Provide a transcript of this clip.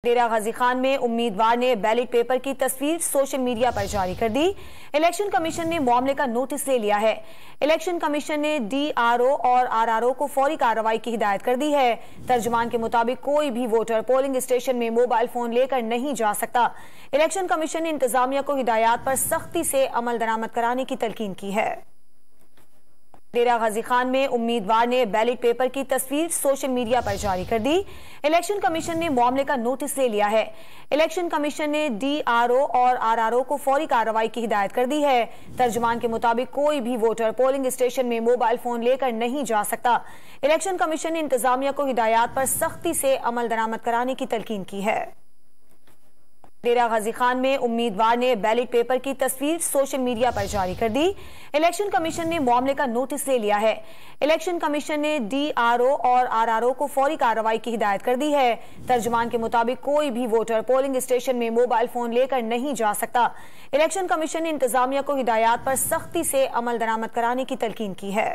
डेरा गाजी खान में उम्मीदवार ने बैलेट पेपर की तस्वीर सोशल मीडिया पर जारी कर दी। इलेक्शन कमीशन ने मामले का नोटिस ले लिया है। इलेक्शन कमीशन ने डीआरओ और आरआरओ को फौरी कार्रवाई की हिदायत कर दी है। तर्जुमान के मुताबिक कोई भी वोटर पोलिंग स्टेशन में मोबाइल फोन लेकर नहीं जा सकता। इलेक्शन कमीशन ने इंतजामिया को हिदायत पर सख्ती से अमल दरामद कराने की तलकीन की है। डेरा गाजी खान में उम्मीदवार ने बैलेट पेपर की तस्वीर सोशल मीडिया पर जारी कर दी। इलेक्शन कमीशन ने मामले का नोटिस ले लिया है। इलेक्शन कमीशन ने डीआरओ और आरआरओ को फौरी कार्रवाई की हिदायत कर दी है। तर्जुमान के मुताबिक कोई भी वोटर पोलिंग स्टेशन में मोबाइल फोन लेकर नहीं जा सकता। इलेक्शन कमीशन ने इंतजामिया को हिदायत पर सख्ती से अमल दरामद कराने की तलकीन की है। डेरा गाजी खान में उम्मीदवार ने बैलेट पेपर की तस्वीर सोशल मीडिया पर जारी कर दी। इलेक्शन कमीशन ने मामले का नोटिस ले लिया है। इलेक्शन कमीशन ने डीआरओ और आरआरओ को फौरी कार्रवाई की हिदायत कर दी है। तर्जुमान के मुताबिक कोई भी वोटर पोलिंग स्टेशन में मोबाइल फोन लेकर नहीं जा सकता। इलेक्शन कमीशन ने इंतजामिया को हिदायत पर सख्ती से अमल दरामद कराने की तलकीन की है।